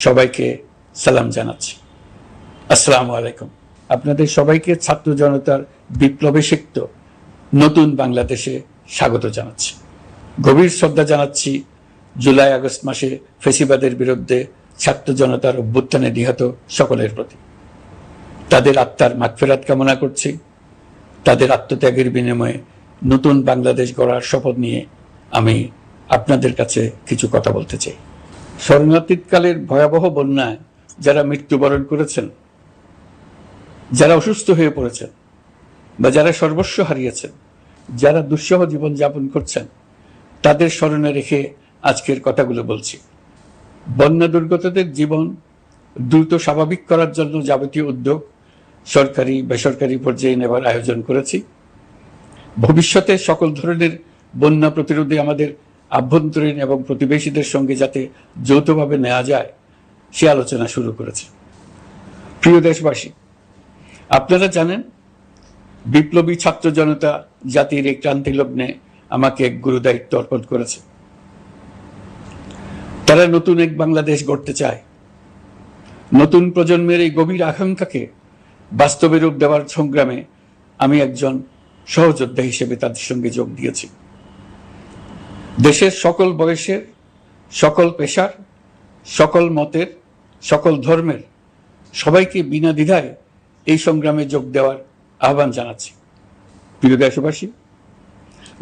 সবাইকে সালাম জানাচ্ছি। আসসালামু আলাইকুম। আপনাদের সবাইকে ছাত্র জনতার বিপ্লবে সিক্ত নতুন বাংলাদেশে স্বাগত জানাচ্ছি। গভীর শ্রদ্ধা জানাচ্ছি জুলাই আগস্ট মাসে ফ্যাসিবাদের বিরুদ্ধে ছাত্র জনতার অভ্যুত্থানে নিহত সকলের প্রতি। তাদের আত্মার মাগফিরাত কামনা করছি। তাদের আত্মত্যাগের বিনিময়ে নতুন বাংলাদেশ গড়ার শপথ নিয়ে আমি আপনাদের কাছে কিছু কথা বলতে চাই। শরণার্থীকালের ভয়াবহ বন্যায় যারা মৃত্যুবরণ করেছেন, যারা অসুস্থ হয়ে পড়েছেন বা যারা সর্বস্ব হারিয়েছেন, যারা দুঃসহ জীবন যাপন করছেন, তাদের স্মরণে রেখে আজকের কথাগুলো বলছি। বন্যা দুর্গতদের জীবন দ্রুত স্বাভাবিক করার জন্য যাবতীয় উদ্যোগ সরকারি বেসরকারি পর্যায়ে নেবার আয়োজন করেছি। ভবিষ্যতে সকল ধরনের বন্যা প্রতিরোধে আমাদের আভ্যন্তরীণ এবং প্রতিবেশীদের সঙ্গে যাতে যৌথভাবে নেওয়া যায় সে আলোচনা শুরু করেছে। প্রিয় দেশবাসী, আপনারা জানেন বিপ্লবী ছাত্র জনতা জাতির এই ক্রান্তি লগ্নে আমাকে এক গুরুদায়িত্ব অর্পণ করেছে। তারা নতুন এক বাংলাদেশ গড়তে চায়। নতুন প্রজন্মের এই গভীর আকাঙ্ক্ষাকে বাস্তবে রূপ দেওয়ার সংগ্রামে আমি একজন সহযোদ্ধা হিসেবে তাদের সঙ্গে যোগ দিয়েছি। দেশের সকল বয়সের, সকল পেশার, সকল মতের, সকল ধর্মের সবাইকে বিনা দ্বিধায় এই সংগ্রামে যোগ দেওয়ার আহ্বান জানাচ্ছি। প্রিয় দেশবাসী,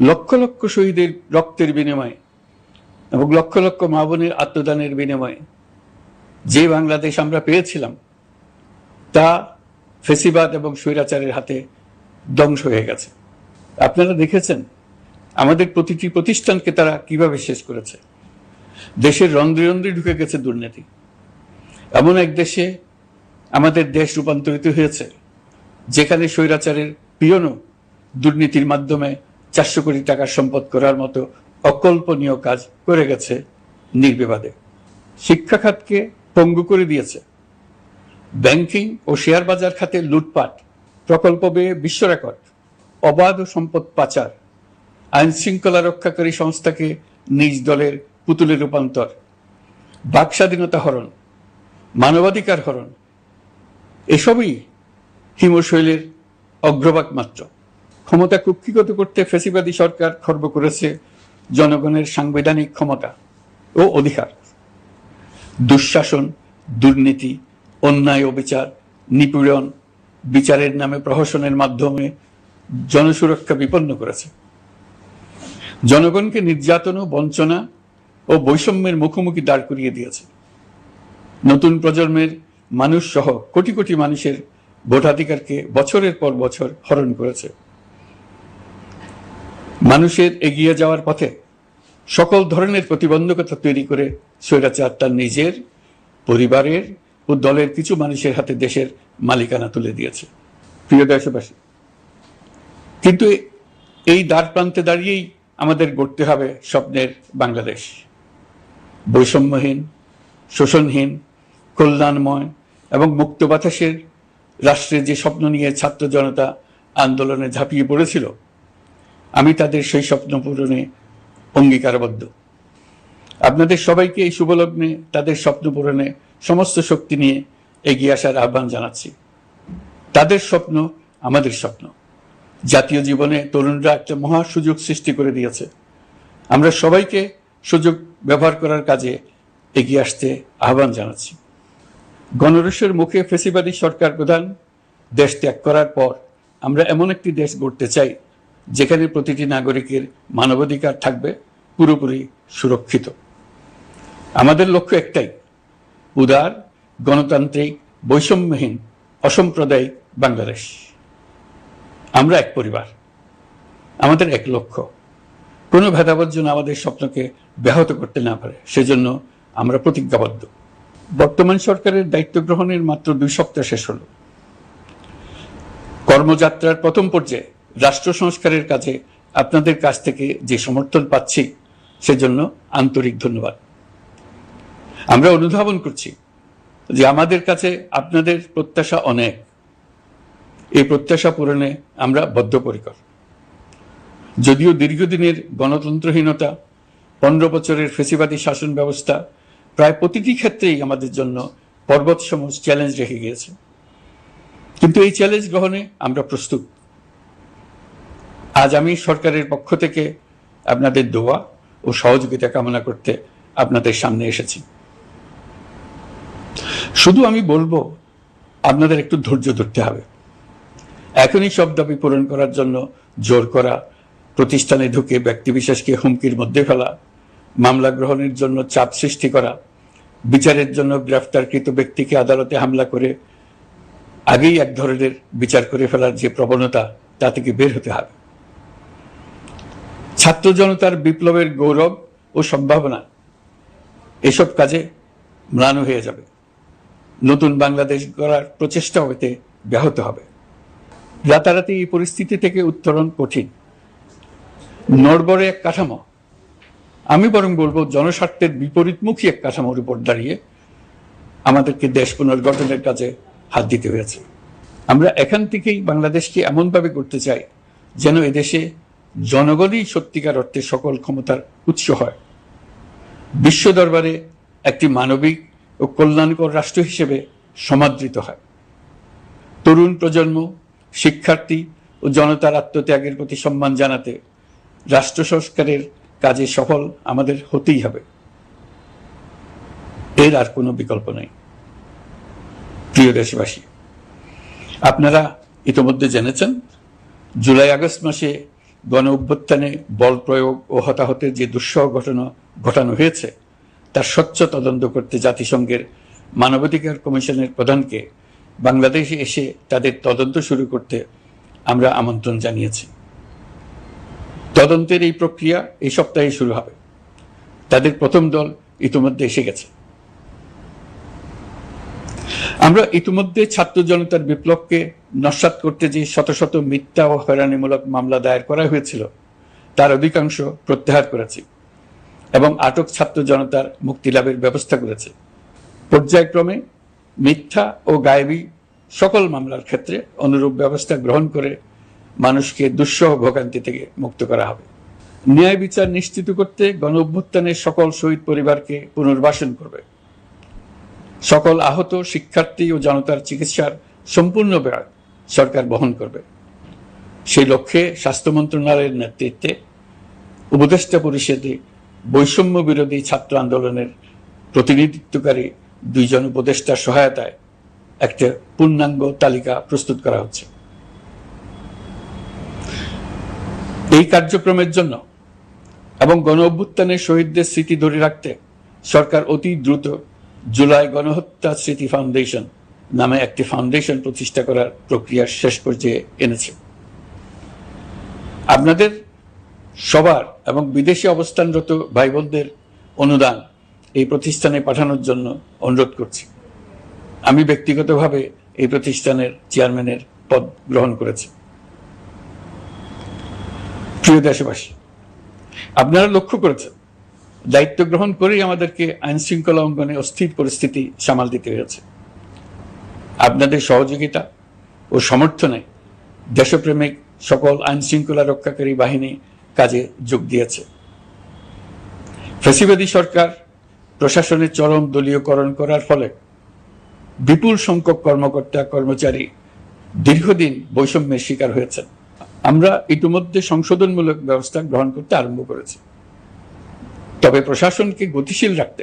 লক্ষ লক্ষ শহীদের রক্তের বিনিময়ে এবং লক্ষ লক্ষ মা বোনের আত্মদানের বিনিময়ে যে বাংলাদেশ আমরা পেয়েছিলাম তা ফ্যাসিবাদ এবং স্বৈরাচারের হাতে ধ্বংস হয়ে গেছে। আপনারা দেখেছেন আমাদের প্রতিটি প্রতিষ্ঠানকে তারা কিভাবে শেষ করেছে। দেশের রন্ধ্রে রন্ধ্রে ঢুকে গেছে দুর্নীতি। এমন এক দেশে আমাদের দেশ রূপান্তরিত হয়েছে যেখানে স্বৈরাচারের পিয়নও দুর্নীতির মাধ্যমে 400 কোটি টাকার সম্পদ করার মতো অকল্পনীয় কাজ করে গেছে নির্বিবাদে। শিক্ষা খাতকে পঙ্গু করে দিয়েছে। ব্যাংকিং ও শেয়ার বাজার খাতে লুটপাট, প্রকল্প ব্যয়ে বিশ্ব রেকর্ড, অবাধ সম্পদ পাচার, আইন শৃঙ্খলা রক্ষাকারী সংস্থাকে নিজ দলের পুতুলে রূপান্তর, বাক স্বাধীনতা হরণ, মানবাধিকার হরণ, এসবই হিমশৈলের অগ্রভাগ মাত্র। ক্ষমতা কুক্ষিগত করতে ফ্যাসিবাদী সরকার খর্ব করেছে জনগণের সাংবিধানিক ক্ষমতা ও অধিকার। দুঃশাসন, দুর্নীতি, অন্যায়, অবিচার, নিপীড়ন, বিচারের নামে প্রহসনের মাধ্যমে জনসুরক্ষা বিপন্ন করেছে। জনগণকে নির্যাতন, বঞ্চনা ও বৈষম্যের মুখোমুখি দাঁড় করিয়ে দিয়েছে। নতুন প্রজন্মের মানুষ সহ কোটি কোটি মানুষের ভোটাধিকারকে বছরের পর বছর হরণ করেছে। মানুষের এগিয়ে যাওয়ার পথে সকল ধরনের প্রতিবন্ধকতা তৈরি করে স্বৈরাচার তার নিজের, পরিবারের ও দলের কিছু মানুষের হাতে দেশের মালিকানা তুলে দিয়েছে। প্রিয় দেশবাসী, কিন্তু এই দ্বার প্রান্তে দাঁড়িয়েই আমাদের গড়তে হবে স্বপ্নের বাংলাদেশ। বৈষম্যহীন, শোষণহীন, কল্যাণময় এবং মুক্ত বাতাসের রাষ্ট্রের যে স্বপ্ন নিয়ে ছাত্র জনতা আন্দোলনে ঝাঁপিয়ে পড়েছিল, আমি তাদের সেই স্বপ্ন পূরণে অঙ্গীকারবদ্ধ। আপনাদের সবাইকে এই শুভলগ্নে তাদের স্বপ্ন পূরণে সমস্ত শক্তি নিয়ে এগিয়ে আসার আহ্বান জানাচ্ছি। তাদের স্বপ্ন আমাদের স্বপ্ন। জাতীয় জীবনে তরুণরা একটা মহা সুযোগ সৃষ্টি করে দিয়েছে। আমরা সবাইকে সুযোগ ব্যবহার করার কাজে এগিয়ে আসতে আহ্বান জানাচ্ছি। গণরোষের মুখে ফ্যাসিবাদী সরকার প্রধান দেশ ত্যাগ করার পর আমরা এমন একটি দেশ গড়তে চাই যেখানে প্রতিটি নাগরিকের মানবাধিকার থাকবে পুরোপুরি সুরক্ষিত। আমাদের লক্ষ্য একটাই, উদার, গণতান্ত্রিক, বৈষম্যহীন, অসাম্প্রদায়িক বাংলাদেশ। আমরা এক পরিবার, আমাদের এক লক্ষ্য। কোনো ভেদাভেদ যেন আমাদের স্বপ্নকে ব্যাহত করতে না পারে, সেজন্য আমরা প্রতিজ্ঞাবদ্ধ। বর্তমান সরকারের দায়িত্ব গ্রহণের মাত্র 2 সপ্তাহ শেষ হল। কর্মযাত্রার প্রথম পর্যায়ে রাষ্ট্র সংস্কারের কাজে আপনাদের কাছ থেকে যে সমর্থন পাচ্ছি সেজন্য আন্তরিক ধন্যবাদ। আমরা অনুধাবন করছি যে আমাদের কাছে আপনাদের প্রত্যাশা অনেক। এই প্রত্যাশা পূরণে আমরা বদ্ধপরিকর। যদিও দীর্ঘদিনের গণতন্ত্রহীনতা, 15 বছরের ফ্যাসিবাদী শাসন ব্যবস্থা প্রায় প্রতিটি ক্ষেত্রেই আমাদের জন্য পর্বতসম চ্যালেঞ্জ রেখে গিয়েছে, কিন্তু এই চ্যালেঞ্জ গ্রহণে আমরা প্রস্তুত। আজ আমি সরকারের পক্ষ থেকে আপনাদের দোয়া ও সহযোগিতা কামনা করতে আপনাদের সামনে এসেছি। শুধু আমি বলবো, আপনাদের একটু ধৈর্য ধরতে হবে। এখনই সব দাবি পূরণ করার জন্য জোর করা, প্রতিষ্ঠানে ঢুকে ব্যক্তিবিশেষকে হুমকির মধ্যে ফেলা, মামলা গ্রহণের জন্য চাপ সৃষ্টি করা, বিচারের জন্য গ্রেফতারকৃত ব্যক্তিকে আদালতে হামলা করে আগেই এক ধরনের বিচার করে ফেলার যে প্রবণতা, তা থেকে বের হতে হবে। ছাত্র জনতার বিপ্লবের গৌরব ও সম্ভাবনা এসব কাজে ম্লান হয়ে যাবে। নতুন বাংলাদেশ গড়ার প্রচেষ্টা এতে ব্যাহত হবে। রাতারাতি এই পরিস্থিতি থেকে উত্তরণ কঠিন। নড়বড়ে এক কাঠামো, আমি বরং বলবো জনস্বার্থের বিপরীতমুখী এক কাঠামোর উপর দাঁড়িয়ে আমাদেরকে দেশ পুনর্গঠনের কাজে হাত দিতে হয়েছে। আমরা এখান থেকেই বাংলাদেশকে এমনভাবে করতে চাই যেন এদেশে জনগণই সত্যিকার অর্থে সকল ক্ষমতার উৎস হয়, বিশ্ব দরবারে একটি মানবিক ও কল্যাণকর রাষ্ট্র হিসেবে সমাদৃত হয়। তরুণ প্রজন্ম, শিক্ষার্থী ও জনতার আত্মত্যাগের প্রতি সম্মান জানাতে রাষ্ট্র সংস্কারের কাজে সফল আমাদের হতেই হবে, এর আর কোনো বিকল্প নেই। প্রিয় দেশবাসী, আপনারা ইতিমধ্যে জেনেছেন জুলাই আগস্ট মাসে গণ অভ্যুত্থানে বল প্রয়োগ ও হতাহতের যে দুঃসহ ঘটনা ঘটানো হয়েছে তার স্বচ্ছ তদন্ত করতে জাতিসংঘের মানবাধিকার কমিশনের প্রধানকে বাংলাদেশে এসে তাদের তদন্ত শুরু করতে আমরা আমন্ত্রণ জানিয়েছি। তদন্তের এই প্রক্রিয়া এই সপ্তাহে শুরু হবে। তাদের প্রথম দল ইতিমধ্যে এসে গেছে। আমরা ইতিমধ্যে ছাত্র জনতার বিপ্লবকে নস্যাৎ করতে যে শত শত মিথ্যা ও হয়রানিমূলক মামলা দায়ের করা হয়েছিল তার অধিকাংশ প্রত্যাহার করেছি এবং আটক ছাত্র জনতার মুক্তি লাভের ব্যবস্থা করেছে। পর্যায়ক্রমে মিথ্যা ও গায়েবী সকল মামলার ক্ষেত্রে অনুরূপ ব্যবস্থা গ্রহণ করে মানুষকে দুঃসহ ভোগান্তি থেকে মুক্ত করা হবে। ন্যায় বিচার নিশ্চিত করতে গণ অভ্যুত্থানের সকল শহীদ পরিবারকে পুনর্বাসন করবে। সকল আহত শিক্ষার্থী ও জনতার চিকিৎসার সম্পূর্ণ ব্যয় সরকার বহন করবে। সেই লক্ষ্যে স্বাস্থ্য মন্ত্রণালয়ের নেতৃত্বে উপদেষ্টা পরিষদে বৈষম্য বিরোধী ছাত্র আন্দোলনের প্রতিনিধিত্বকারী 2 জন উপদেষ্টার সহায়তায় একটা পূর্ণাঙ্গ তালিকা প্রস্তুত করা হচ্ছে। এই কার্যক্রমের জন্য এবং গণ অভ্যুত্থানের শহীদদের স্মৃতি ধরে রাখতে সরকার অতি দ্রুত জুলাই গণহত্যা স্মৃতি ফাউন্ডেশন নামে একটি ফাউন্ডেশন প্রতিষ্ঠা করার প্রক্রিয়ার শেষ পর্যায়ে এনেছে। আপনাদের সবার এবং বিদেশে অবস্থানরত ভাই বোনদের অনুদান এই প্রতিষ্ঠানে পাঠানোর জন্য অনুরোধ করছি। আমি ব্যক্তিগতভাবে এই প্রতিষ্ঠানের চেয়ারম্যানের পদ গ্রহণ করেছি। প্রিয় দেশবাসী, আপনারা লক্ষ্য করেছেন দায়িত্ব গ্রহণ করেই আমাদেরকে আইন শৃঙ্খলা অঙ্গনে অস্থির পরিস্থিতি সামাল দিতে হয়েছে। আপনাদের সহযোগিতা ও সমর্থনে দেশপ্রেমিক সকল আইন শৃঙ্খলা রক্ষাকারী বাহিনী কাজে যোগ দিয়েছে। ফ্যাসিবাদী সরকার প্রশাসনের চরম দলীয়করণ করার ফলে বিপুল সংখ্যক কর্মকর্তা কর্মচারী দীর্ঘদিন বৈষম্যের শিকার হয়েছেন। আমরা ইতিমধ্যে সংশোধনমূলক ব্যবস্থা গ্রহণ করতে আরম্ভ করেছি, তবে প্রশাসনকে গতিশীল রাখতে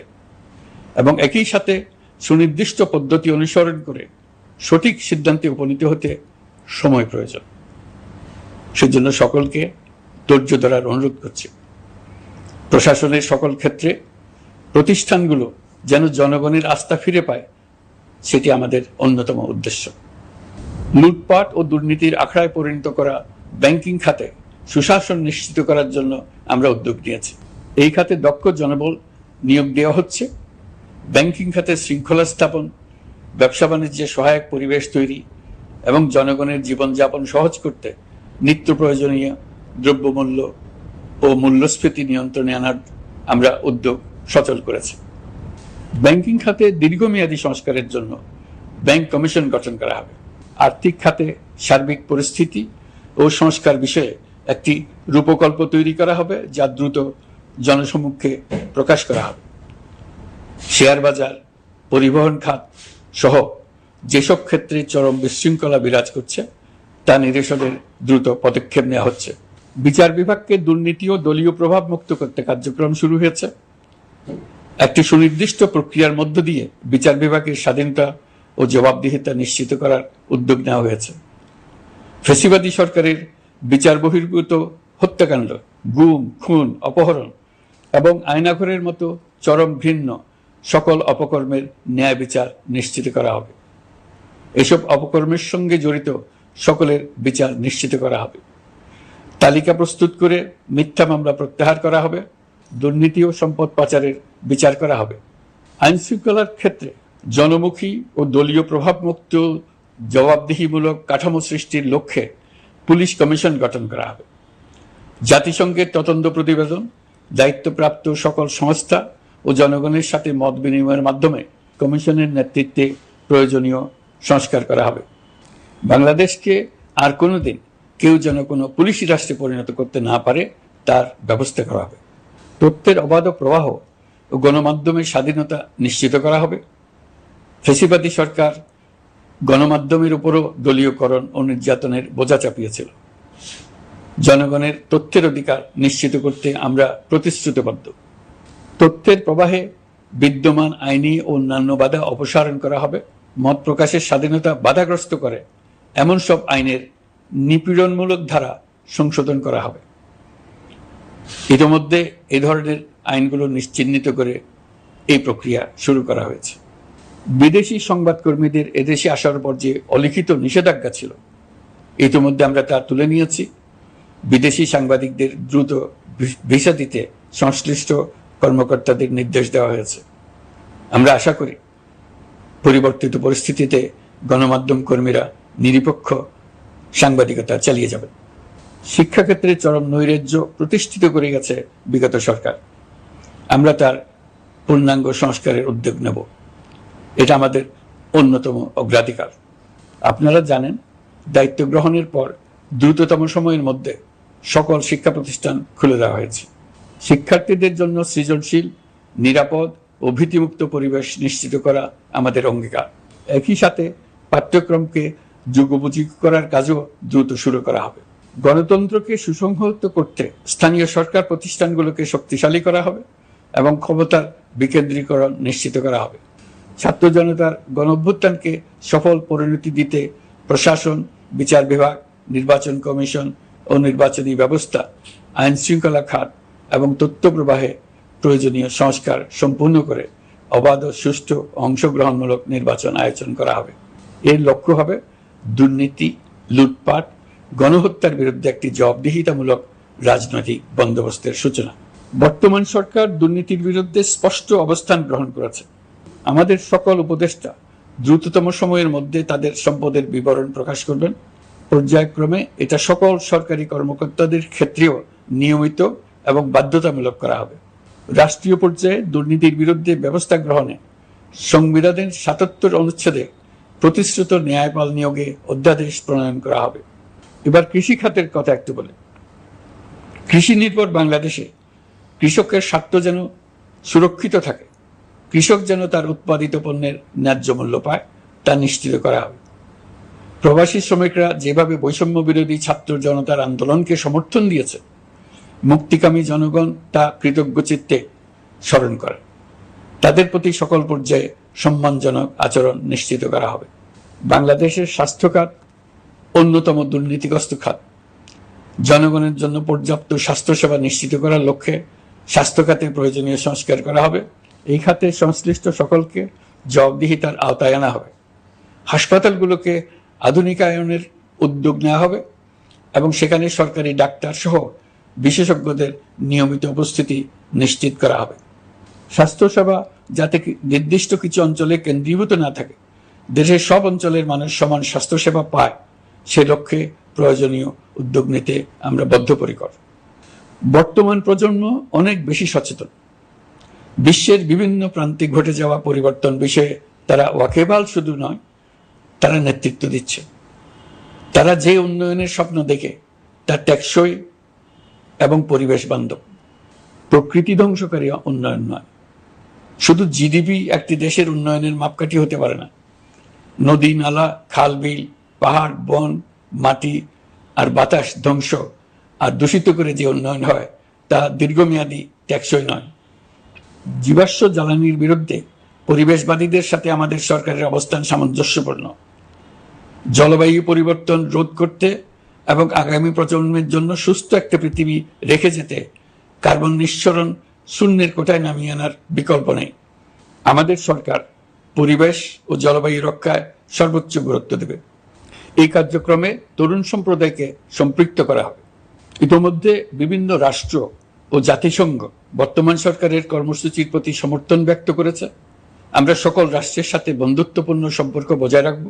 এবং একই সাথে সুনির্দিষ্ট পদ্ধতি অনুসরণ করে সঠিক সিদ্ধান্তে উপনীত হতে সময় প্রয়োজন। সেজন্য সকলকে ধৈর্য ধরার অনুরোধ করছি। প্রশাসনের সকল ক্ষেত্রে প্রতিষ্ঠানগুলো যেন জনগণের আস্থা ফিরে পায়, সেটি আমাদের অন্যতম উদ্দেশ্য। লুটপাট ও দুর্নীতির আখড়ায় পরিণত করা ব্যাংকিং খাতে সুশাসন নিশ্চিত করার জন্য আমরা উদ্যোগ নিয়েছি। এই খাতে দক্ষ জনবল নিয়োগ দেওয়া হচ্ছে। ব্যাংকিং খাতে শৃঙ্খলা স্থাপন, ব্যবসা বাণিজ্যে সহায়ক পরিবেশ তৈরি এবং জনগণের জীবনযাপন সহজ করতে নিত্য প্রয়োজনীয় দ্রব্যমূল্য ও মূল্যস্ফীতি নিয়ন্ত্রণে আনার আমরা উদ্যোগ সচল করেছি। ব্যাংকিং খাতে দীর্ঘমেয়াদী সংস্কারের জন্য ব্যাংক কমিশন গঠন করা হবে। আর্থিক খাতে সার্বিক পরিস্থিতি ও সংস্কার বিষয়ে একটি রূপকল্প তৈরি করা হবে, যা দ্রুত জনসমক্ষে প্রকাশ করা হবে। শেয়ার বাজার, পরিবহন খাত সহ যেসব ক্ষেত্রে চরম বিশৃঙ্খলা বিরাজ করছে তা নিরসনের দ্রুত পদক্ষেপ নেওয়া হচ্ছে। বিচার বিভাগকে দুর্নীতি ও দলীয় প্রভাব মুক্ত করতে কার্যক্রম শুরু হয়েছে। একটি সুনির্দিষ্ট প্রক্রিয়ার মধ্য দিয়ে বিচার বিভাগের স্বাধীনতা ও জবাবদিহিতা নিশ্চিত করার উদ্যোগ নেওয়া হয়েছে। ফ্যাসিবাদী সরকারের বিচার বহির্ভূত হত্যাকাণ্ড, গুম, খুন, অপহরণ এবং আয়নাঘরের মতো চরম ঘৃণ্য সকল অপকর্মের ন্যায় বিচার নিশ্চিত করা হবে। এসব অপকর্মের সঙ্গে জড়িত সকলের বিচার নিশ্চিত করা হবে। তালিকা প্রস্তুত করে মিথ্যা মামলা প্রত্যাহার করা হবে। দুর্নীতি ও সম্পদ পাচারের বিচার করা হবে। আইন শৃঙ্খলার ক্ষেত্রে জনমুখী ও দলীয় প্রভাবমুক্ত জবাবদিহিমূলক কাঠামো সৃষ্টির লক্ষ্যে পুলিশ কমিশন গঠন করা হবে। জাতিসংঘের তদন্ত প্রতিবেদন, দায়িত্বপ্রাপ্ত সকল সংস্থা ও জনগণের সাথে মত বিনিময়ের মাধ্যমে কমিশনের নেতৃত্বে প্রয়োজনীয় সংস্কার করা হবে। বাংলাদেশকে আর কোনোদিন কেউ যেন কোনো পুলিশি রাষ্ট্রে পরিণত করতে না পারে তার ব্যবস্থা করা হবে। তথ্যের অবাধ প্রবাহ ও গণমাধ্যমের স্বাধীনতা নিশ্চিত করা হবে। ফ্যাসিবাদী সরকার গণমাধ্যমের উপরও দলীয়করণ ও নির্যাতনের বোঝা চাপিয়েছিল। জনগণের তথ্যের অধিকার নিশ্চিত করতে আমরা প্রতিশ্রুতিবদ্ধ। তথ্যের প্রবাহে বিদ্যমান আইনি ও অন্যান্য বাধা অপসারণ করা হবে। মত প্রকাশের স্বাধীনতা বাধাগ্রস্ত করে এমন সব আইনের নিপীড়নমূলক ধারা সংশোধন করা হবে। ইতিমধ্যে এই ধরনের আইনগুলো চিহ্নিত করে এই প্রক্রিয়া শুরু করা হয়েছে। বিদেশি সংবাদকর্মীদের এদেশে আসার পর যে অলিখিত নিষেধাজ্ঞা ছিল, ইতিমধ্যে আমরা তা তুলে নিয়েছি। বিদেশি সাংবাদিকদের দ্রুত ভিসা দিতে সংশ্লিষ্ট কর্মকর্তাদের নির্দেশ দেওয়া হয়েছে। আমরা আশা করি পরিবর্তিত পরিস্থিতিতে গণমাধ্যম কর্মীরা নিরপেক্ষ সাংবাদিকতা চালিয়ে যাবেন। শিক্ষাক্ষেত্রে চরম নৈরাজ্য প্রতিষ্ঠিত করে গেছে বিগত সরকার। আমরা তার পূর্ণাঙ্গ সংস্কারের উদ্যোগ নেব। এটা আমাদের অন্যতম অগ্রাধিকার। আপনারা জানেন, দায়িত্ব গ্রহণের পর দ্রুততম সময়ের মধ্যে সকল শিক্ষা প্রতিষ্ঠান খুলে দেওয়া হয়েছে। শিক্ষার্থীদের জন্য সৃজনশীল, নিরাপদ ও ভীতিমুক্ত পরিবেশ নিশ্চিত করা আমাদের অঙ্গীকার। একই সাথে পাঠ্যক্রমকে যুগোপযোগী করার কাজও দ্রুত শুরু করা হবে। গণতন্ত্রকে সুসংহত করতে স্থানীয় সরকার প্রতিষ্ঠানগুলোকে শক্তিশালী করা হবে এবং ক্ষমতার বিকেন্দ্রীকরণ নিশ্চিত করা হবে। ছাত্র জনতার গণঅভ্যুত্থানকে সফল পরিণতি দিতে প্রশাসন, বিচার বিভাগ, নির্বাচন কমিশন ও নির্বাচনী ব্যবস্থা, আইন শৃঙ্খলা খাত এবং তথ্য প্রবাহে প্রয়োজনীয় সংস্কার সম্পূর্ণ করে অবাধ ও সুষ্ঠু অংশগ্রহণমূলক নির্বাচন আয়োজন করা হবে। এর লক্ষ্য হবে দুর্নীতি, লুটপাট, গণহত্যার বিরুদ্ধে একটি জবাবদিহিতামূলক রাজনৈতিক বন্দোবস্তের সূচনা। বর্তমান সরকার দুর্নীতির বিরুদ্ধে স্পষ্ট অবস্থান গ্রহণ করেছে। আমাদের সকল উপদেষ্টা দ্রুততম সময়ের মধ্যে তাদের সম্পদের বিবরণ প্রকাশ করবেন। পর্যায়ক্রমে এটা সকল সরকারি কর্মকর্তাদের ক্ষেত্রেও নিয়মিত এবং বাধ্যতামূলক করা হবে। রাষ্ট্রীয় পর্যায়ে দুর্নীতির বিরুদ্ধে ব্যবস্থা গ্রহণে সংবিধানের ৭৭ অনুচ্ছেদে প্রতিশ্রুত ন্যায়পাল নিয়োগে অধ্যাদেশ প্রণয়ন করা হবে। এবার কৃষি খাতের কথা একটু বলে। কৃষি নির্ভর বাংলাদেশে কৃষকের স্বার্থ যেন সুরক্ষিত থাকে, কৃষক যেন তার উৎপাদিত পণ্যের ন্যায্য মূল্য পায়, তা নিশ্চিত করা হবে। প্রবাসী শ্রমিকরা যেভাবে বৈষম্য বিরোধী ছাত্র জনতার আন্দোলনকে সমর্থন দিয়েছে, মুক্তিকামী জনগণ তা কৃতজ্ঞ চিত্তে স্মরণ করে। তাদের প্রতি সকল পর্যায়ে সম্মানজনক আচরণ নিশ্চিত করা হবে। বাংলাদেশের স্বাস্থ্য খাত অন্যতম দুর্নীতিগ্রস্ত খাত। জনগণের জন্য পর্যাপ্ত স্বাস্থ্যসেবা নিশ্চিত করার লক্ষ্যে স্বাস্থ্য খাতে প্রয়োজনীয় সংস্কার করা হবে। এই খাতে সংশ্লিষ্ট সকলকে জবাবদিহিতার আওতায় আনা হবে। হাসপাতালগুলোকে আধুনিকায়নের উদ্যোগ নেওয়া হবে এবং সেখানে সরকারি ডাক্তার সহ বিশেষজ্ঞদের নিয়মিত উপস্থিতি নিশ্চিত করা হবে। স্বাস্থ্যসেবা যাতে নির্দিষ্ট কিছু অঞ্চলে কেন্দ্রীভূত না থাকে, দেশের সব অঞ্চলের মানুষ সমান স্বাস্থ্যসেবা পায়, সে লক্ষ্যে প্রয়োজনীয় উদ্যোগ নিতে আমরা বদ্ধপরিকর। বর্তমান প্রজন্ম অনেক বেশি সচেতন। বিশ্বের বিভিন্ন প্রান্তে ঘটে যাওয়া পরিবর্তন বিষয়ে তারা ওয়াকিবহাল শুধু নয়, তারা নেতৃত্ব দিচ্ছে। তারা যে উন্নয়নের স্বপ্ন দেখে তা টেকসই এবং পরিবেশ বান্ধব, প্রকৃতি ধ্বংসকারী উন্নয়ন নয়। শুধু জিডিপি একটি দেশের উন্নয়নের মাপকাঠি হতে পারে না। নদী, নালা, খাল, বিল, পাহাড়, বন, মাটি আর বাতাস ধ্বংস আর দূষিত করে যে উন্নয়ন হয় তা দীর্ঘমেয়াদী টেকসই নয়। জীবাশ্ম জ্বালানির বিরুদ্ধে পরিবেশবাদীদের সাথে আমাদের সরকারের অবস্থান সামঞ্জস্যপূর্ণ। জলবায়ু পরিবর্তন রোধ করতে এবং আগামী প্রজন্মের জন্য সুস্থ একটা পৃথিবী রেখে যেতে কার্বন নিঃসরণ শূন্যের কোঠায় নামিয়ে আনার বিকল্প নেই। আমাদের সরকার পরিবেশ ও জলবায়ু রক্ষায় সর্বোচ্চ গুরুত্ব দেবে। এই কার্যক্রমে তরুণ সম্প্রদায়কে সম্পৃক্ত করা হবে। ইতোমধ্যে বিভিন্ন রাষ্ট্র ও জাতিসংঘ বর্তমান সরকারের কর্মসূচির প্রতি সমর্থন ব্যক্ত করেছে। আমরা সকল রাষ্ট্রের সাথে বন্ধুত্বপূর্ণ সম্পর্ক বজায় রাখব।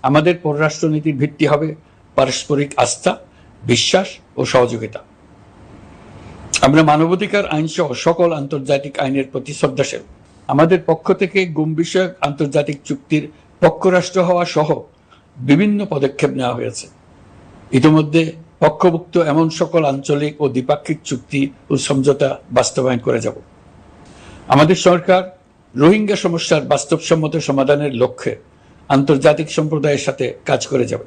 আমাদের পররাষ্ট্রনীতির ভিত্তি হবে পারস্পরিক আস্থা, বিশ্বাস ও সহযোগিতা। আমরা মানবাধিকার আইন সহ সকল আন্তর্জাতিক আইনের প্রতি শ্রদ্ধাশীল। আমাদের পক্ষ থেকে গুম বিষয়ক আন্তর্জাতিক চুক্তির পক্ষরাষ্ট্র হওয়া সহ বিভিন্ন পদক্ষেপ নেওয়া হয়েছে। ইতিমধ্যে পক্ষভুক্ত এমন সকল আঞ্চলিক ও দ্বিপাক্ষিক চুক্তি ও সমঝোতা বাস্তবায়ন করে যাব। আমাদের সরকার রোহিঙ্গা সমস্যার বাস্তবসম্মত সমাধানের লক্ষ্যে আন্তর্জাতিক সম্প্রদায়ের সাথে কাজ করে যাবে।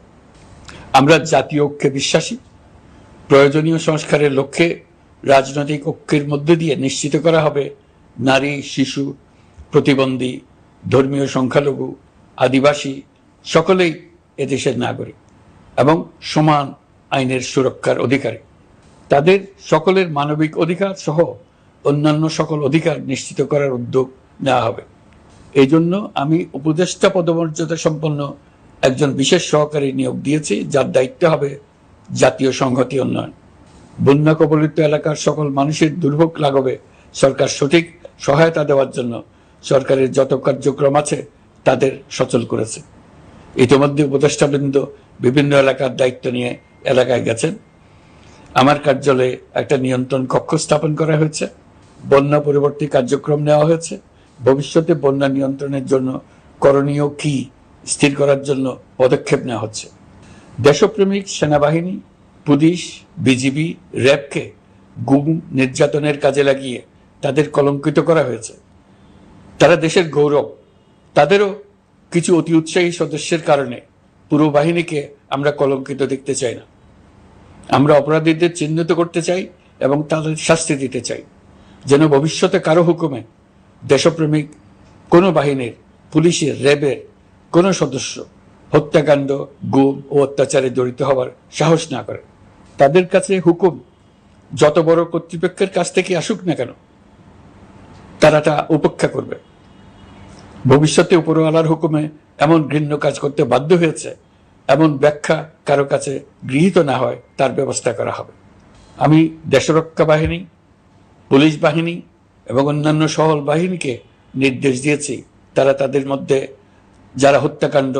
আমরা জাতীয় ঐক্যে বিশ্বাসী। প্রয়োজনীয় সংস্কারের লক্ষ্যে রাজনৈতিক ঐক্যের মধ্য দিয়ে নিশ্চিত করা হবে নারী, শিশু, প্রতিবন্ধী, ধর্মীয় সংখ্যালঘু, আদিবাসী সকলেই এদেশের নাগরিক এবং সমান আইনের সুরক্ষার অধিকারী। তাদের সকলের মানবিক অধিকার সহ অন্যান্য সকল অধিকার নিশ্চিত করার উদ্যোগ নেওয়া হবে। এই জন্য আমি উপদেষ্টা পদমর্যাদা সম্পন্ন একজন বিশেষ সহকারী নিয়োগ দিয়েছি, যার দায়িত্ব হবে জাতীয় সংহতি উন্নয়ন। বন্যা কবলিত এলাকার সকল মানুষের দুর্ভোগ লাঘবে সরকার সঠিক সহায়তা দেওয়ার জন্য সরকারের যত কার্যক্রম আছে তাদের সচল করেছে। ইতিমধ্যে উপদেষ্টাবৃন্দ বিভিন্ন এলাকার দায়িত্ব নিয়ে এলাকায় গেছেন। আমার কার্যালয়ে একটা নিয়ন্ত্রণ কক্ষ স্থাপন করা হয়েছে। বন্যা পরবর্তী কার্যক্রম নেওয়া হয়েছে। ভবিষ্যতে বন্যা নিয়ন্ত্রণের জন্য করণীয় কি স্থির করার জন্য পদক্ষেপ নেওয়া হচ্ছে। দেশপ্রেমিক সেনাবাহিনী, পুলিশ, বিজিবি, র্যাবকে গুম নির্যাতনের কাজে লাগিয়ে তাদের কলঙ্কিত করা হয়েছে। তারা দেশের গৌরব। তাদেরও কিছু অতি উৎসাহী সদস্যের কারণে পুরো বাহিনীকে আমরা কলঙ্কিত দেখতে চাই না। আমরা অপরাধীদের চিহ্নিত করতে চাই এবং তাদের শাস্তি দিতে চাই, যেন ভবিষ্যতে কারো হুকুমে দেশপ্রেমিক কোনো বাহিনীর, পুলিশের, র্যাবের কোনো সদস্য হত্যাকাণ্ড, গুম ও অত্যাচারে জড়িত হওয়ার সাহস না করে। তাদের কাছে হুকুম যত বড় কর্তৃপক্ষের কাছ থেকে আসুক না কেন, তারা তা উপেক্ষা করবে। ভবিষ্যতে উপরওয়ালার হুকুমে এমন ঘৃণ্য কাজ করতে বাধ্য হয়েছে এমন ব্যাখ্যা কারো কাছে গৃহীত না হয় তার ব্যবস্থা করা হবে। আমি দেশরক্ষা বাহিনী, পুলিশ বাহিনী এবং অন্যান্য সহল বাহিনীকে নির্দেশ দিয়েছি তারা তাদের মধ্যে যারা হত্যাকাণ্ড,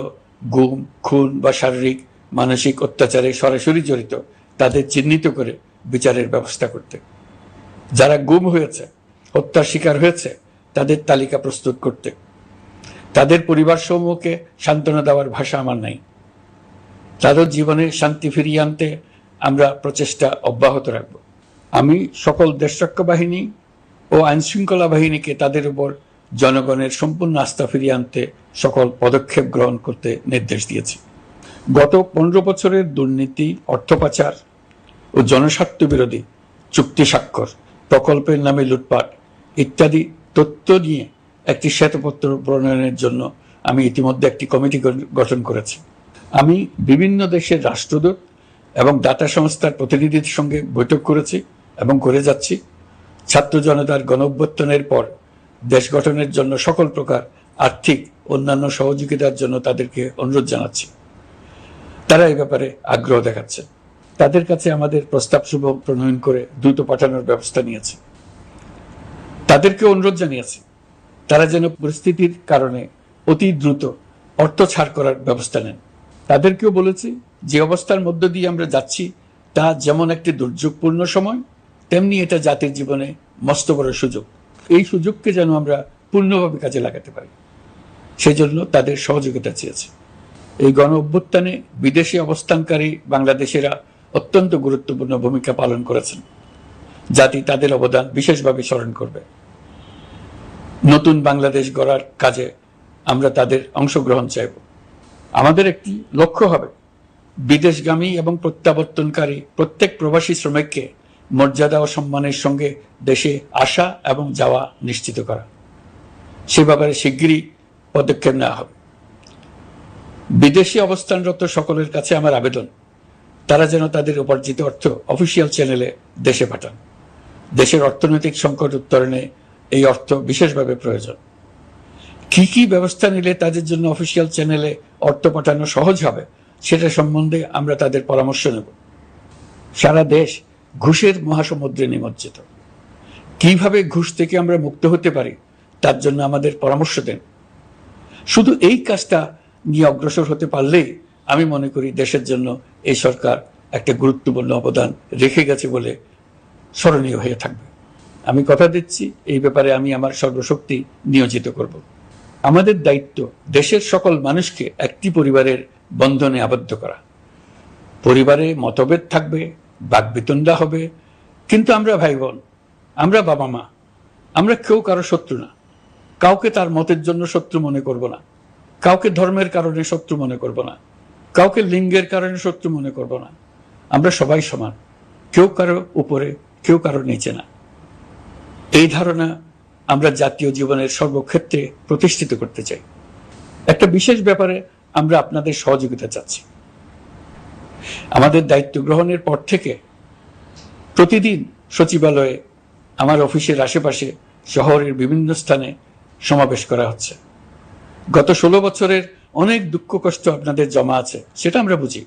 গুম, খুন বা শারীরিক মানসিক অত্যাচারে সরাসরি জড়িত তাদের চিহ্নিত করে বিচারের ব্যবস্থা করতে। যারা গুম হয়েছে, হত্যার শিকার হয়েছে তাদের তালিকা প্রস্তুত করতে। তাদের পরিবার সমূহকে সান্ত্বনা দেওয়ার ভাষা আমার নাই। তাদের জীবনে শান্তি ফিরিয়ে আনতে আমরা প্রচেষ্টা অব্যাহত রাখব। আমি সকল দেশরক্ষা বাহিনী ও আইনশৃঙ্খলা বাহিনীকে তাদের উপর জনগণের সম্পূর্ণ আস্থা ফিরিয়ে আনতে সকল পদক্ষেপ গ্রহণ করতে নির্দেশ দিয়েছি। গত 15 বছরের দুর্নীতি, অর্থ পাচার ও জনস্বার্থ বিরোধী চুক্তি স্বাক্ষর, প্রকল্পের নামে লুটপাট ইত্যাদি তথ্য নিয়ে একটি শ্বেতপত্র প্রণয়নের জন্য আমি ইতিমধ্যে একটি কমিটি গঠন করেছি। আমি বিভিন্ন দেশের রাষ্ট্রদূত এবং দাতা সংস্থার প্রতিনিধিদের সঙ্গে বৈঠক করেছি এবং করে যাচ্ছি। ছাত্র জনতার গণঅভ্যুত্থানের পর দেশ গঠনের জন্য সকল প্রকার আর্থিক অন্যান্য সহযোগিতার জন্য তাদেরকে অনুরোধ জানাচ্ছি। তারা এই ব্যাপারে আগ্রহ দেখাচ্ছে। তাদের কাছে আমাদের প্রস্তাব সমূহ প্রণয়ন করে দ্রুত পাঠানোর ব্যবস্থা নিয়েছে। তাদেরকে অনুরোধ জানিয়েছি তারা যেন পরিস্থিতির কারণে অতি দ্রুত অর্থ ছাড় করার ব্যবস্থা নেন। তাদেরকেও বলেছি যে অবস্থার মধ্য দিয়ে আমরা যাচ্ছি তা যেমন একটি দুর্যোগপূর্ণ সময়, তেমনি এটা জাতির জীবনে মস্ত বড় সুযোগ। এই সুযোগকে যেন আমরা পূর্ণভাবে কাজে লাগাতে পারি, সেই জন্য তাদের সহযোগিতা চেয়েছে। এই গণ অভ্যুত্থানে বিদেশে অবস্থানকারী বাংলাদেশিরা অত্যন্ত গুরুত্বপূর্ণ ভূমিকা পালন করেছেন। জাতি তাদের অবদান বিশেষভাবে স্মরণ করবে। নতুন বাংলাদেশ গড়ার কাজে আমরা তাদের অংশগ্রহণ চাইব। আমাদের একটি লক্ষ্য হবে বিদেশগামী এবং প্রত্যাবর্তনকারী প্রত্যেক প্রবাসী শ্রমিককে মর্যাদা ও সম্মানের সঙ্গে দেশে আসা এবং যাওয়া নিশ্চিত করা। সে ব্যাপারে শিগগিরই পদক্ষেপ নেওয়া হবে। বিদেশে অবস্থানরত সকলের কাছে আমার আবেদন, তারা যেন তাদের উপার্জিত অর্থ অফিসিয়াল চ্যানেলে দেশে পাঠান। দেশের অর্থনৈতিক সংকট উত্তরণে এই অর্থ বিশেষভাবে প্রয়োজন। কি কি ব্যবস্থা নিলে তাদের জন্য অফিসিয়াল চ্যানেলে অর্থ পাঠানো সহজ হবে সেটা সম্বন্ধে আমরা তাদের পরামর্শ নেব। সারা দেশ ঘুষের মহাসমুদ্রে নিমজ্জিত। কিভাবে ঘুষ থেকে আমরা মুক্ত হতে পারি তার জন্য আমাদের পরামর্শ দেন। শুধু এই কাজটা নিয়ে অগ্রসর হতে পারলেই আমি মনে করি দেশের জন্য এই সরকার একটা গুরুত্বপূর্ণ অবদান রেখে গেছে বলে স্মরণীয় হয়ে থাকবে। আমি কথা দিচ্ছি, এই ব্যাপারে আমি আমার সর্বশক্তি নিয়োজিত করব। আমাদের দায়িত্ব দেশের সকল মানুষকে একটি পরিবারের বন্ধনে আবদ্ধ করা। পরিবারে মতভেদ থাকবে, বাকবিতণ্ডা হবে, কিন্তু আমরা ভাই বোন, আমরা বাবা মা, আমরা কেউ কারো শত্রু না। কাউকে তার মতের জন্য শত্রু মনে করব না, কাউকে ধর্মের কারণে শত্রু মনে করব না, কাউকে লিঙ্গের কারণে শত্রু মনে করব না। আমরা সবাই সমান, কেউ কারো উপরে, কেউ কারো নিচে না। এই ধারণা আমরা জাতীয় জীবনের সর্বক্ষেত্রে প্রতিষ্ঠিত করতে চাই। একটা বিশেষ ব্যাপারে আমরা আপনাদের সহযোগিতা চাচ্ছি। আমাদের দায়িত্ব গ্রহণের পর থেকে প্রতিদিন সচিবালয়ে, আমার অফিসের আশেপাশে, শহরের বিভিন্ন স্থানে সমাবেশ করা হচ্ছে। গত 16 বছরের অনেক দুঃখ কষ্ট আপনাদের জমা আছে, সেটা আমরা বুঝি।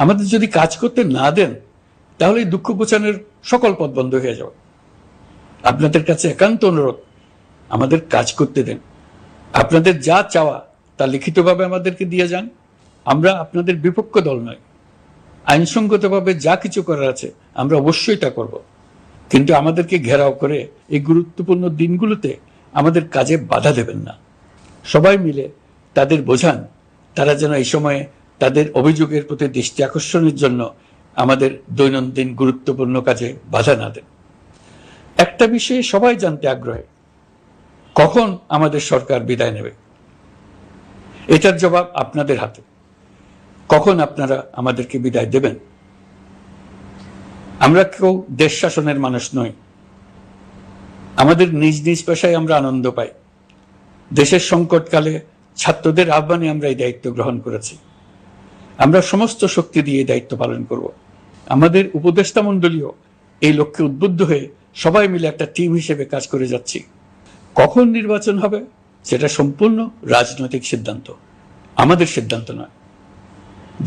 আমাদের যদি কাজ করতে না দেন তাহলে দুঃখ ঘোচানোর সকল পথ বন্ধ হয়ে যাবে। আপনাদের কাছে একান্ত অনুরোধ, আমাদের কাজ করতে দেন। আপনাদের যা চাওয়া তা লিখিতভাবে আমাদেরকে দিয়ে যান। আমরা আপনাদের বিপক্ষ দল নয়। আইনসঙ্গতভাবে যা কিছু করার আছে আমরা অবশ্যই তা করব, কিন্তু আমাদেরকে ঘেরাও করে এই গুরুত্বপূর্ণ দিনগুলোতে আমাদের কাজে বাধা দেবেন না। সবাই মিলে তাদের বোঝান, তারা যেন এই সময়ে তাদের অভিযোগের প্রতি দৃষ্টি আকর্ষণের জন্য আমাদের দৈনন্দিন গুরুত্বপূর্ণ কাজে বাধা না দেন। একটা বিষয়ে সবাই জানতে আগ্রহী, কখন আমাদের সরকার বিদায় নেবে। এটার জবাব আপনাদের হাতে। কখন আপনারা আমাদেরকে বিদায় দেবেন? আমরা কেউ দেশ শাসনের মানুষ নই। আমাদের নিজ নিজ পেশায় আমরা আনন্দ পাই। দেশের সংকটকালে ছাত্রদের আহ্বানে আমরা এই দায়িত্ব গ্রহণ করেছি। আমরা সমস্ত শক্তি দিয়ে এই দায়িত্ব পালন করব। আমাদের উপদেষ্টা মণ্ডলীও এই লক্ষ্যে উদ্বুদ্ধ হয়ে সবাই মিলে একটা টিম হিসেবে কাজ করে যাচ্ছি। কখন নির্বাচন হবে সেটা সম্পূর্ণ রাজনৈতিক সিদ্ধান্ত, আমাদের সিদ্ধান্ত নয়।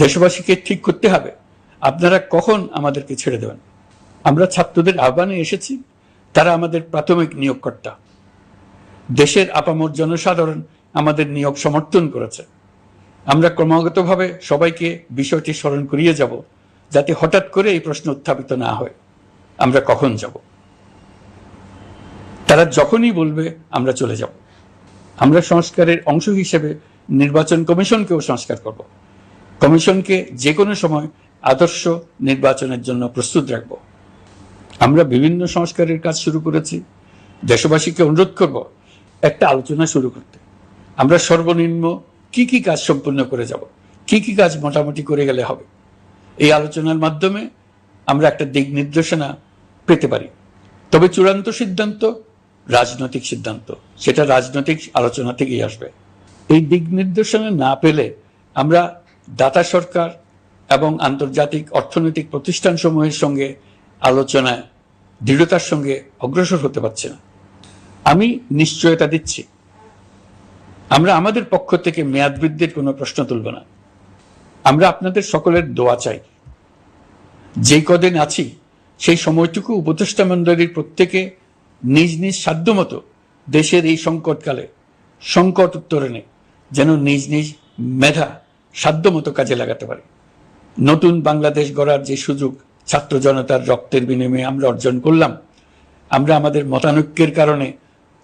দেশবাসীকে ঠিক করতে হবে আপনারা কখন আমাদেরকে ছেড়ে দেবেন। আমরা ছাত্রদের আহ্বানে এসেছি, তারা আমাদের প্রাথমিক নিয়োগকর্তা। দেশের আপামর জনসাধারণ আমাদের নিয়োগ সমর্থন করেছে। আমরা ক্রমাগতভাবে সবাইকে বিষয়টি স্মরণ করিয়ে যাব, যাতে হঠাৎ করে এই প্রশ্ন উত্থাপিত না হয় আমরা কখন যাব। তারা যখনই বলবে আমরা চলে যাব। আমরা সংস্কারের অংশ হিসেবে নির্বাচন কমিশনকেও সংস্কার করব। কমিশনকে যে কোনো সময় আদর্শ নির্বাচনের জন্য প্রস্তুত রাখব। আমরা বিভিন্ন সংস্কারের কাজ শুরু করেছি। দেশবাসীকে অনুরোধ করব একটা আলোচনা শুরু করতে। আমরা সর্বনিম্ন কি কি কাজ সম্পূর্ণ করে যাব, কি কি কাজ মোটামুটি করে গেলে হবে। এই আলোচনার মাধ্যমে আমরা একটা দিক নির্দেশনা পেতে পারি। তবে চূড়ান্ত সিদ্ধান্ত রাজনৈতিক সিদ্ধান্ত, সেটা রাজনৈতিক আলোচনা থেকেই আসবে। এই দিক নির্দেশনা না পেলে আমরা দাতা সরকার এবং আন্তর্জাতিক অর্থনৈতিক প্রতিষ্ঠানসমূহের সঙ্গে আলোচনায় দৃঢ়তার সঙ্গে অগ্রসর হতে পারছি না। আমি নিশ্চয়তা দিচ্ছি, আমরা আমাদের পক্ষ থেকে মেয়াদ বৃদ্ধির কোনো প্রশ্ন তুলব না। আমরা আপনাদের সকলের দোয়া চাই। যেই কদিন আছি সেই সময়টুকু উপদেষ্টা মণ্ডলীর প্রত্যেকে নিজ নিজ সাধ্যমতো দেশের এই সংকটকালে সংকট উত্তরণে যেন নিজ নিজ মেধা সাধ্যমতো কাজে লাগাতে পারে। নতুন বাংলাদেশ গড়ার যে সুযোগ ছাত্র জনতার রক্তের বিনিময়ে আমরা অর্জন করলাম, আমরা আমাদের মতানৈক্যের কারণে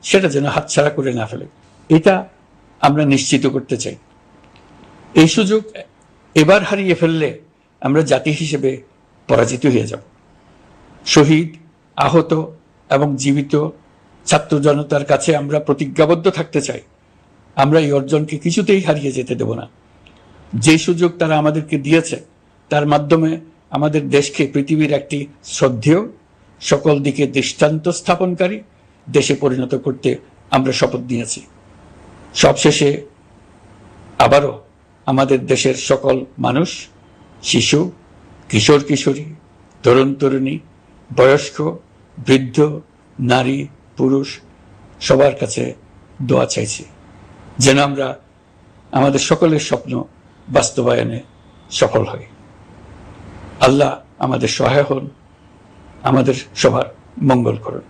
সেটা যেন হাতছাড়া করে না ফেলে, এটা আমরা নিশ্চিত করতে চাই। এই সুযোগ এবার হারিয়ে ফেললে আমরা জাতি হিসেবে পরাজিত হয়ে যাব। শহীদ, আহত এবং জীবিত ছাত্র জনতার কাছে আমরা প্রতিজ্ঞাবদ্ধ থাকতে চাই, আমরা এই অর্জনকে কিছুতেই হারিয়ে যেতে দেব না। যে সুযোগ তারা আমাদেরকে দিয়েছে তার মাধ্যমে আমাদের দেশকে পৃথিবীর একটি শ্রদ্ধেয়, সকল দিকে দৃষ্টান্ত স্থাপনকারী দেশে পরিণত করতে আমরা শপথ নিয়েছি। সবশেষে আবারও আমাদের দেশের সকল মানুষ, শিশু, কিশোর কিশোরী, তরুণ তরুণী, বয়স্ক, বৃদ্ধ, নারী, পুরুষ সবার কাছে দোয়া চাইছি যেন আমরা আমাদের সকলের স্বপ্ন বাস্তবায়নে সফল হই। আল্লাহ আমাদের সহায় হন, আমাদের সবার মঙ্গল করুন।